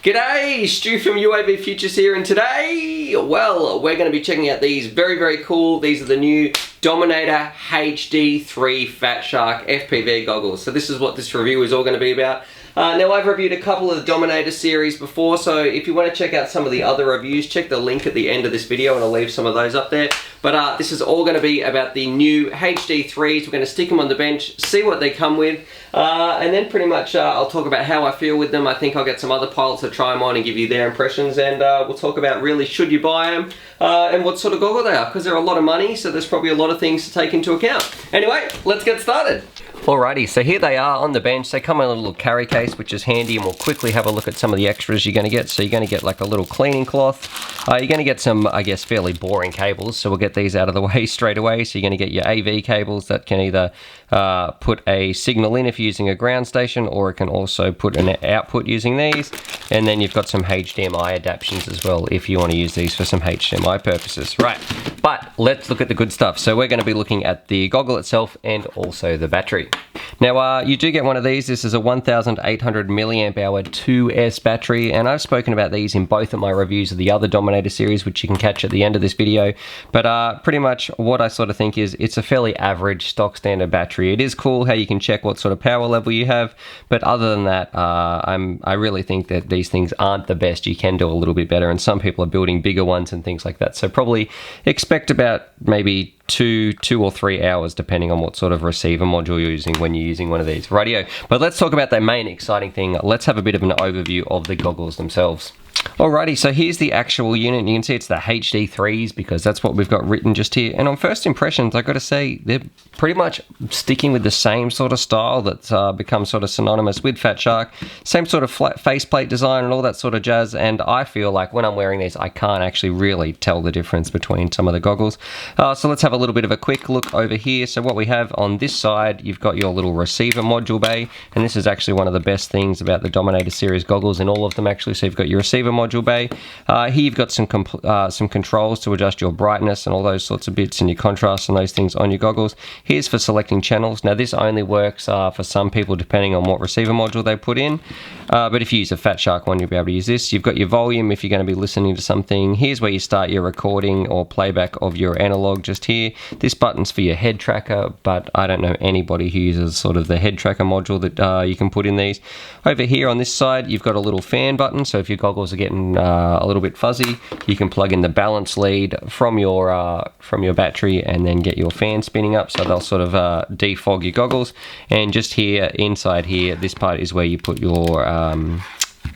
G'day, Stu from UAVfutures here, and today, well, we're going to be checking out these very cool, these are the new Dominator HD3 Fatshark FPV goggles. So this is what this review is all going to be about. Now I've reviewed a couple of the Dominator series before, so if you want to check out some of the other reviews, check the link at the end of this video and I'll leave some of those up there. But this is all going to be about the new HD3s. We're going to stick them on the bench, see what they come with, and then pretty much I'll talk about how I feel with them. I think I'll get some other pilots to try them on and give you their impressions, and we'll talk about really should you buy them and what sort of goggle they are, because they're a lot of money, so there's probably a lot of things to take into account. Anyway, let's get started. Alrighty, so here they are on the bench. They come in a little carry case, which is handy, and we'll quickly have a look at some of the extras you're going to get. So you're going to get like a little cleaning cloth. You're going to get some, I guess, fairly boring cables, so we'll get these out of the way straight away. So you're going to get your AV cables that can either put a signal in if you're using a ground station, or it can also put an output using these. And then you've got some HDMI adaptions as well if you want to use these for some HDMI purposes. Right, but let's look at the good stuff. So we're going to be looking at the goggle itself and also the battery. Now you do get one of these. This is a 1800 milliamp hour 2S battery, and I've spoken about these in both of my reviews of the other Dominator series, which you can catch at the end of this video. But pretty much what I sort of think is it's a fairly average stock standard battery. It is cool how you can check what sort of power level you have, but other than that, I really think that these things aren't the best. You can do a little bit better, and some people are building bigger ones and things like that. So probably expect about maybe two or 3 hours depending on what sort of receiver module you're using when you're using one of these. Rightio, but let's talk about the main exciting thing. Let's have a bit of an overview of the goggles themselves. Alrighty, so here's the actual unit. You can see it's the HD3s because that's what we've got written just here. And on first impressions, I've got to say they're pretty much sticking with the same sort of style that's become sort of synonymous with Fatshark. Same sort of flat faceplate design and all that sort of jazz. And I feel like when I'm wearing these, I can't actually really tell the difference between some of the goggles. So let's have a little bit of a quick look over here. So what we have on this side, you've got your little receiver module bay. And this is actually one of the best things about the Dominator series goggles in all of them actually. So you've got your receiver module bay. Here you've got some controls to adjust your brightness and all those sorts of bits and your contrast and those things on your goggles. Here's for selecting channels. Now this only works for some people depending on what receiver module they put in, but if you use a Fatshark one, you'll be able to use this. You've got your volume if you're going to be listening to something. Here's where you start your recording or playback of your analog just here. This button's for your head tracker, but I don't know anybody who uses sort of the head tracker module that you can put in these. Over here on this side, you've got a little fan button, so if your goggles are getting a little bit fuzzy, you can plug in the balance lead from your battery and then get your fan spinning up, so they'll sort of defog your goggles. And just here, inside here, this part is where you put your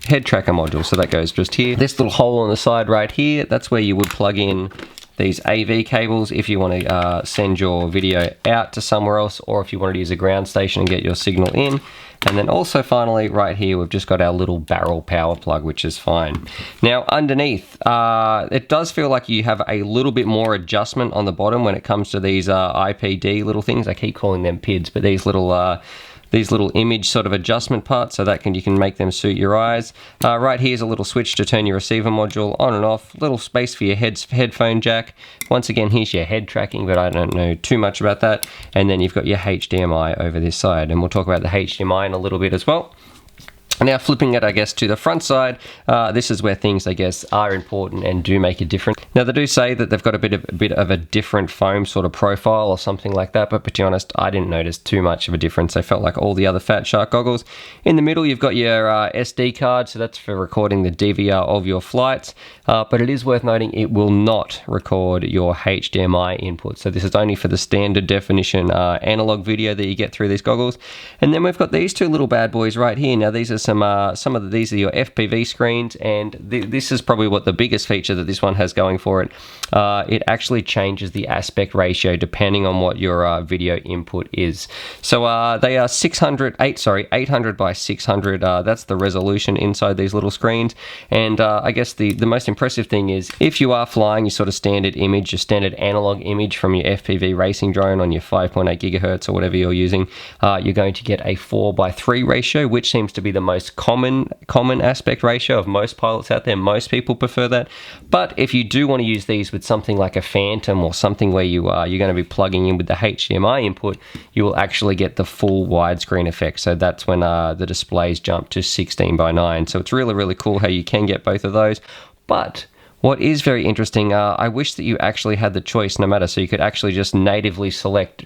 head tracker module, so that goes just here. This little hole on the side right here, that's where you would plug in these AV cables if you want to send your video out to somewhere else, or if you wanted to use a ground station and get your signal in. And then also finally right here we've just got our little barrel power plug, which is fine. Now underneath it does feel like you have a little bit more adjustment on the bottom when it comes to these IPD little things. I keep calling them PIDs, but these little image sort of adjustment parts, so that you can make them suit your eyes. Right here's a little switch to turn your receiver module on and off. Little space for your headphone jack. Once again, here's your head tracking, but I don't know too much about that. And then you've got your HDMI over this side, and we'll talk about the HDMI in a little bit as well. Now flipping it, I guess, to the front side, this is where things, I guess, are important and do make a difference. Now they do say that they've got a bit of a different foam sort of profile or something like that, but to be honest, I didn't notice too much of a difference. They felt like all the other Fatshark goggles. In the middle, you've got your SD card, so that's for recording the DVR of your flights, but it is worth noting it will not record your HDMI input. So this is only for the standard definition analog video that you get through these goggles. And then we've got these two little bad boys right here. Now these are these are your FPV screens, and this is probably what the biggest feature that this one has going for it. It actually changes the aspect ratio depending on what your video input is. So they are 800 by 600. That's the resolution inside these little screens. And I guess the most impressive thing is if you are flying your sort of standard image, your standard analog image from your FPV racing drone on your 5.8 gigahertz or whatever you're using, you're going to get a 4:3 ratio, which seems to be the most most common aspect ratio of most pilots out there. Most people prefer that. But if you do want to use these with something like a Phantom or something where you're going to be plugging in with the HDMI input, you will actually get the full widescreen effect. So that's when the displays jump to 16:9. So it's really, really cool how you can get both of those. But what is very interesting, I wish that you actually had the choice no matter, so you could actually just natively select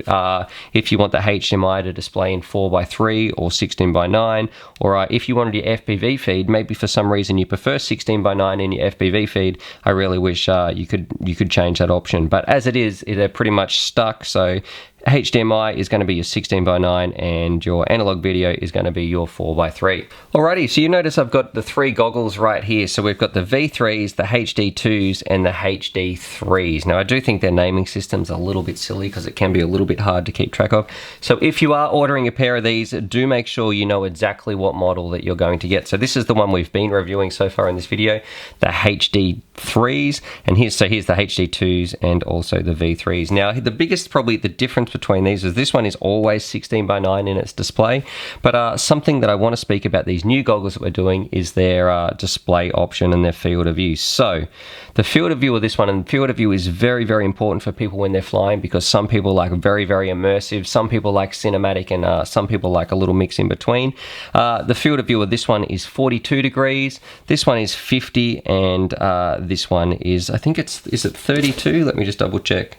if you want the HDMI to display in 4:3 or 16:9, or if you wanted your FPV feed, maybe for some reason you prefer 16:9 in your FPV feed, I really wish you could change that option. But as it is, they're pretty much stuck, so HDMI is going to be your 16:9 and your analog video is going to be your 4:3. Alrighty, so you notice I've got the three goggles right here. So we've got the V3s, the HD2s and the HD3s. Now I do think their naming system's a little bit silly because it can be a little bit hard to keep track of. So if you are ordering a pair of these, do make sure you know exactly what model that you're going to get. So this is the one we've been reviewing so far in this video, the HD3s, and here's the HD2s and also the V3s. Now the biggest, probably the difference between these is this one is always 16:9 in its display, but something that I want to speak about these new goggles that we're doing is their display option and their field of view. So the field of view of this one, and field of view is very, very important for people when they're flying, because some people like very, very immersive, some people like cinematic, and some people like a little mix in between. The field of view of this one is 42 degrees, this one is 50, and this one is, I think is it 32? Let me just double check.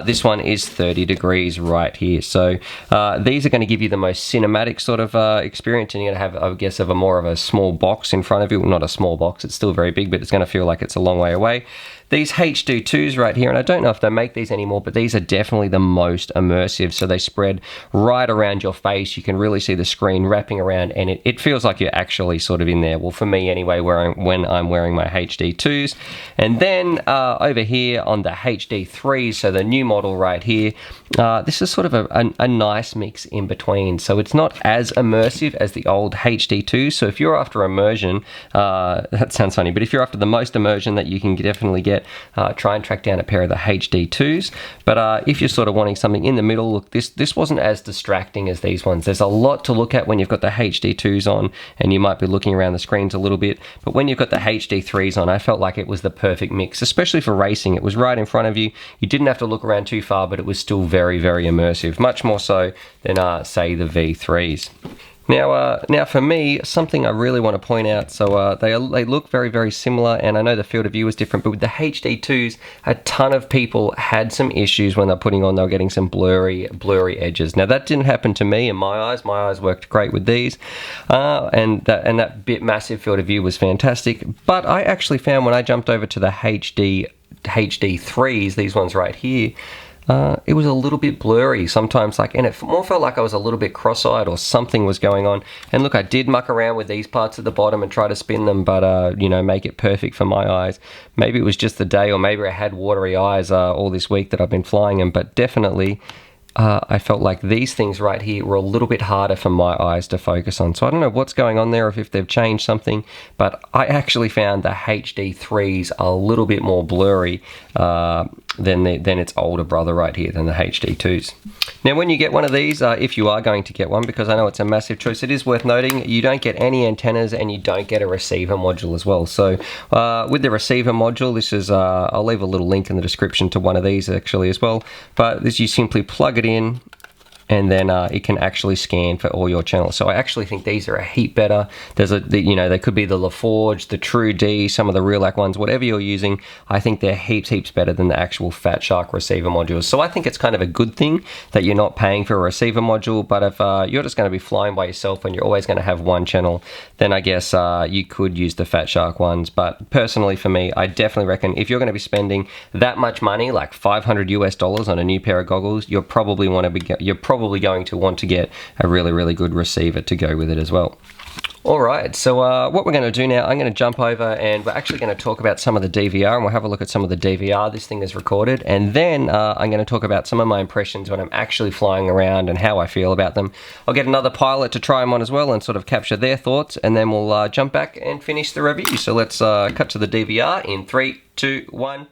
This one is 30 degrees right here. So these are going to give you the most cinematic sort of experience, and you're going to have, I guess, more of a small box in front of you. Well, not a small box, it's still very big, but it's going to feel like it's a long way away. These HD2s right here, and I don't know if they make these anymore, but these are definitely the most immersive. So they spread right around your face. You can really see the screen wrapping around, and it feels like you're actually sort of in there. Well, for me anyway, when I'm wearing my HD2s. And then over here on the HD3s, so the new model right here, this is sort of a nice mix in between. So it's not as immersive as the old HD2s. So if you're after immersion, that sounds funny, but if you're after the most immersion that you can definitely get, try and track down a pair of the HD2s. But if you're sort of wanting something in the middle, look, this wasn't as distracting as these ones. There's a lot to look at when you've got the HD2s on, and you might be looking around the screens a little bit, but when you've got the HD3s on, I felt like it was the perfect mix, especially for racing. It was right in front of you. You didn't have to look around too far, but it was still very, very immersive, much more so than say the V3s. Now for me, something I really want to point out, so they look very, very similar, and I know the field of view is different, but with the HD2s, a ton of people had some issues when they're putting on, they were getting some blurry edges. Now that didn't happen to me in my eyes. My eyes worked great with these, and that bit massive field of view was fantastic. But I actually found when I jumped over to the HD3s, these ones right here, it was a little bit blurry sometimes, and it more felt like I was a little bit cross-eyed or something was going on. And look, I did muck around with these parts at the bottom and try to spin them, but you know, make it perfect for my eyes. Maybe it was just the day, or maybe I had watery eyes all this week that I've been flying them, but definitely I felt like these things right here were a little bit harder for my eyes to focus on. So I don't know what's going on there, if they've changed something, but I actually found the HD3s a little bit more blurry than its older brother right here, than the HD2s. Now when you get one of these, if you are going to get one, because I know it's a massive choice, it is worth noting you don't get any antennas and you don't get a receiver module as well. So with the receiver module, this is, I'll leave a little link in the description to one of these actually as well, but this, you simply plug it in, and then it can actually scan for all your channels. So I actually think these are a heap better. There's you know, they could be the LaForge, the True D, some of the Real-Ac ones, whatever you're using. I think they're heaps better than the actual Fatshark receiver modules. So I think it's kind of a good thing that you're not paying for a receiver module. But if you're just going to be flying by yourself and you're always going to have one channel, then I guess you could use the Fatshark ones. But personally for me, I definitely reckon if you're going to be spending that much money, like $500 US on a new pair of goggles, you're probably going to want to get a really good receiver to go with it as well. Alright, so what we're going to do now, I'm going to jump over and we're actually going to talk about some of the DVR, and we'll have a look at some of the DVR this thing has recorded, and then I'm going to talk about some of my impressions when I'm actually flying around and how I feel about them. I'll get another pilot to try them on as well and sort of capture their thoughts, and then we'll jump back and finish the review. So let's cut to the DVR in 3, 2, 1.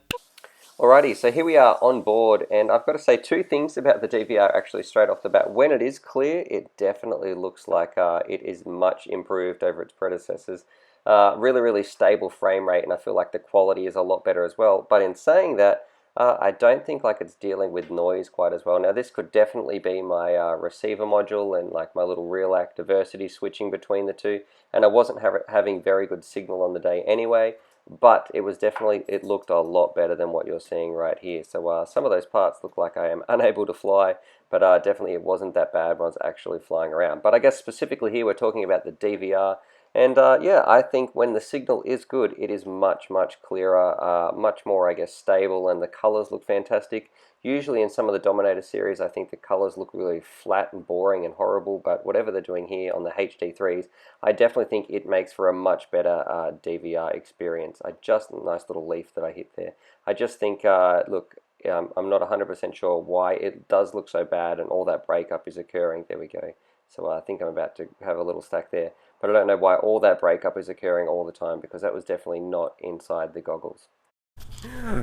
Alrighty, so here we are on board, and I've got to say two things about the DVR actually straight off the bat. When it is clear, it definitely looks like it is much improved over its predecessors. Really, really stable frame rate, and I feel like the quality is a lot better as well. But in saying that, I don't think like it's dealing with noise quite as well. Now this could definitely be my receiver module and like my little RealAct diversity switching between the two, and I wasn't having very good signal on the day anyway. But it was definitely, it looked a lot better than what you're seeing right here. So some of those parts look like I am unable to fly, but definitely it wasn't that bad when I was actually flying around. But I guess specifically here we're talking about the DVR, and yeah, I think when the signal is good, it is much, much clearer, much more, I guess, stable, and the colors look fantastic. Usually in some of the Dominator series, I think the colors look really flat and boring and horrible, but whatever they're doing here on the HD3s, I definitely think it makes for a much better DVR experience. Nice little leaf that I hit there. I just think, look, I'm not 100% sure why it does look so bad and all that breakup is occurring. There we go. So I think I'm about to have a little stack there. But I don't know why all that breakup is occurring all the time, because that was definitely not inside the goggles.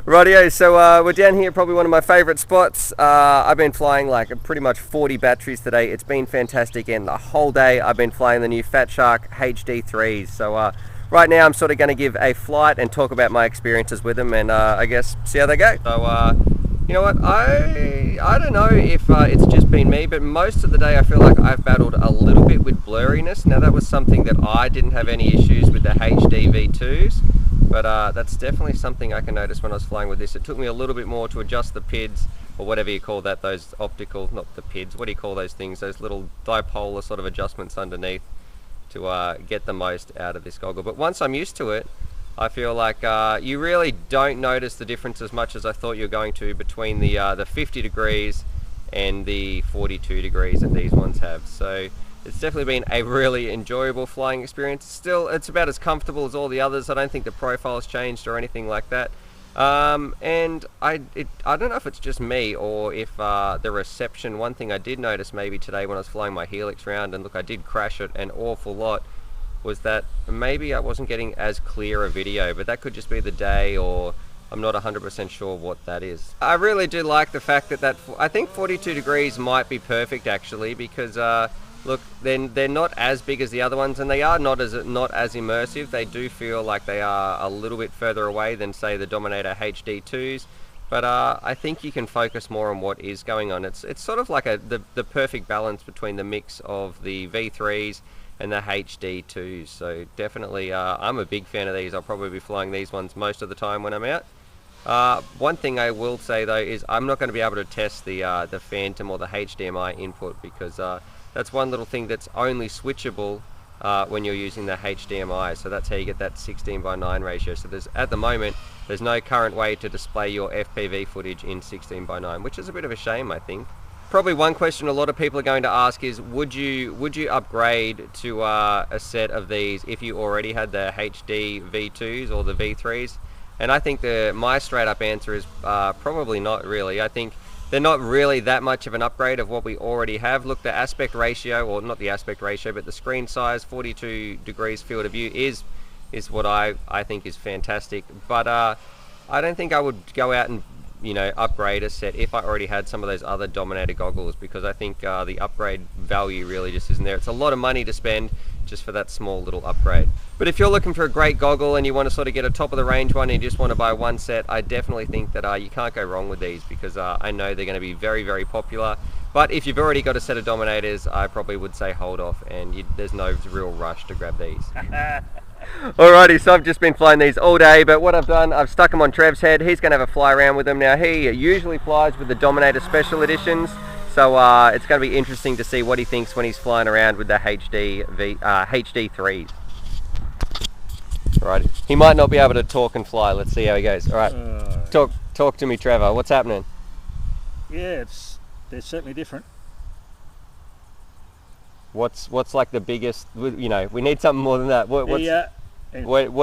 Rightio, so we're down here, probably one of my favourite spots. I've been flying like pretty much 40 batteries today. It's been fantastic, and the whole day I've been flying the new Fatshark HD3s. So right now I'm sort of going to give a flight and talk about my experiences with them, and I guess see how they go. So you know what, I don't know if it's just been me, but most of the day I feel like I've battled a little bit with blurriness. Now that was something that I didn't have any issues with the HDv2s. But that's definitely something I can notice when I was flying with this. It took me a little bit more to adjust the PIDs, or whatever you call that, those optical, not the PIDs, what do you call those things, those little dipolar sort of adjustments underneath, to get the most out of this goggle. But once I'm used to it, I feel like you really don't notice the difference as much as I thought you were going to between the 50 degrees and the 42 degrees that these ones have. So it's definitely been a really enjoyable flying experience. Still, it's about as comfortable as all the others. I don't think the profile's changed or anything like that. And I don't know if it's just me or if the reception, one thing I did notice maybe today when I was flying my Helix round, and look, I did crash it an awful lot, was that maybe I wasn't getting as clear a video, but that could just be the day, or I'm not 100% sure what that is. I really do like the fact that I think 42 degrees might be perfect actually, because look, they're not as big as the other ones, and they are not as immersive. They do feel like they are a little bit further away than, say, the Dominator HD2s. But I think you can focus more on what is going on. It's sort of like the perfect balance between the mix of the V3s and the HD2s. So definitely, I'm a big fan of these. I'll probably be flying these ones most of the time when I'm out. One thing I will say though is I'm not going to be able to test the Phantom or the HDMI input, because that's one little thing that's only switchable when you're using the HDMI. So that's how you get that 16:9 ratio. So at the moment there's no current way to display your FPV footage in 16:9, which is a bit of a shame, I think. Probably one question a lot of people are going to ask is, would you upgrade to a set of these if you already had the HDv2s or the V3s? And I think my straight up answer is probably not really. I think they're not really that much of an upgrade of what we already have. Look, the aspect ratio, or not the aspect ratio, but the screen size, 42 degrees field of view is what I think is fantastic. But I don't think I would go out and upgrade a set if I already had some of those other Dominator goggles, because I think the upgrade value really just isn't there. It's a lot of money to spend just for that small little upgrade. But if you're looking for a great goggle and you want to sort of get a top of the range one and you just want to buy one set, I definitely think that you can't go wrong with these, because I know they're going to be very, very popular. But if you've already got a set of Dominators, I probably would say hold off, and there's no real rush to grab these. Alrighty, so I've just been flying these all day, but what I've done, I've stuck them on Trev's head. He's going to have a fly around with them. Now, he usually flies with the Dominator Special Editions, so it's going to be interesting to see what he thinks when he's flying around with the HD3s. Alright, he might not be able to talk and fly. Let's see how he goes. Alright, talk to me, Trevor. What's happening? Yeah, they're certainly different. What's like the biggest, we need something more than that. What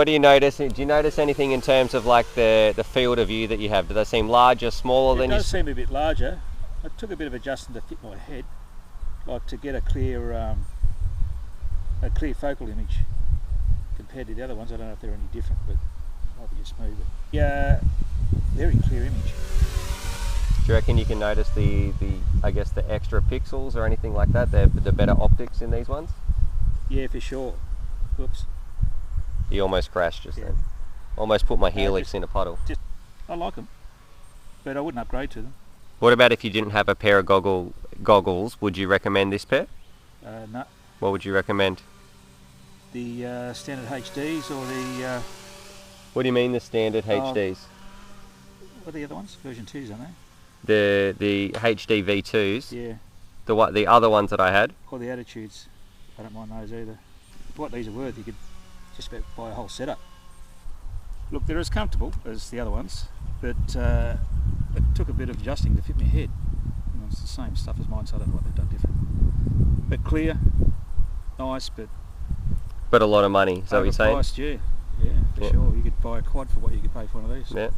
do you notice? Do you notice anything in terms of like the field of view that you have? Do they seem larger, smaller than you? It does seem a bit larger. I took a bit of adjusting to fit my head, like to get a clear focal image compared to the other ones. I don't know if they're any different, but might be just me. But yeah, very clear image. Do you reckon you can notice the I guess the extra pixels or anything like that, the better optics in these ones? Yeah, for sure. Whoops. You almost crashed just then. Almost put my helix in a puddle. I like them, but I wouldn't upgrade to them. What about if you didn't have a pair of goggles? Would you recommend this pair? No. What would you recommend? The standard HDs or the... What do you mean the standard HDs? What are the other ones? Version 2s, aren't they? The HDv2s? Yeah. The other ones that I had? Or the Attitudes. I don't mind those either. For what these are worth, you could just about buy a whole setup. Look, they're as comfortable as the other ones, but it took a bit of adjusting to fit my head. You know, it's the same stuff as mine, so I don't know what they've done different. But clear, nice, but a lot of money, is that what you're saying? Yeah, for sure. You could buy a quad for what you could pay for one of these. Yeah.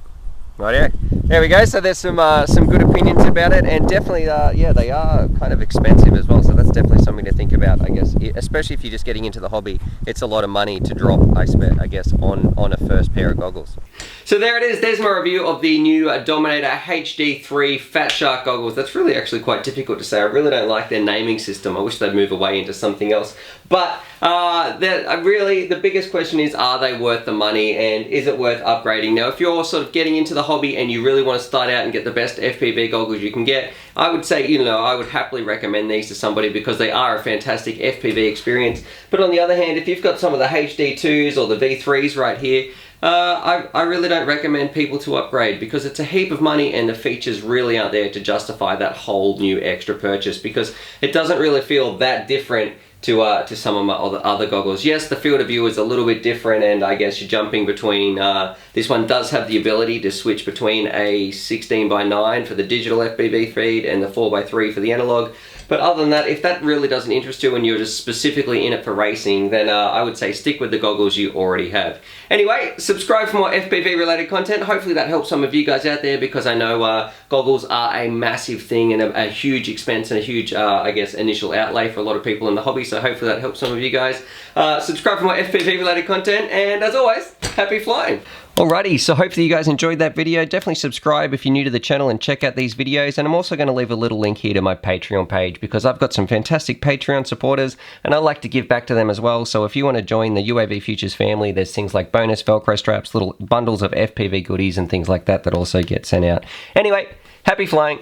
Rightio. There we go. So there's some good opinions about it, and definitely, yeah, they are kind of expensive as well. So that's definitely something to think about, I guess. Especially if you're just getting into the hobby, it's a lot of money to drop, I guess, on a first pair of goggles. So there it is. There's my review of the new Dominator HD3 Fatshark goggles. That's really actually quite difficult to say. I really don't like their naming system. I wish they'd move away into something else. But really, the biggest question is, are they worth the money, and is it worth upgrading? Now, if you're sort of getting into the hobby and you really want to start out and get the best FPV goggles you can get, I would say, you know, I would happily recommend these to somebody because they are a fantastic FPV experience. But on the other hand, if you've got some of the HD2s or the V3s right here, I really don't recommend people to upgrade because it's a heap of money and the features really aren't there to justify that whole new extra purchase, because it doesn't really feel that different to some of my other goggles. Yes, the field of view is a little bit different, and I guess you're jumping between, this one does have the ability to switch between a 16:9 for the digital FPV feed and the 4:3 for the analog. But other than that, if that really doesn't interest you and you're just specifically in it for racing, then I would say stick with the goggles you already have. Anyway, subscribe for more FPV related content. Hopefully that helps some of you guys out there, because I know goggles are a massive thing and a huge expense and a huge, I guess, initial outlay for a lot of people in the hobby. So hopefully that helps some of you guys. Subscribe for more FPV related content, and as always, happy flying. Alrighty, so hopefully you guys enjoyed that video. Definitely subscribe if you're new to the channel and check out these videos. And I'm also going to leave a little link here to my Patreon page, because I've got some fantastic Patreon supporters and I like to give back to them as well. So if you want to join the UAVfutures family, there's things like bonus Velcro straps, little bundles of FPV goodies and things like that that also get sent out. Anyway, happy flying.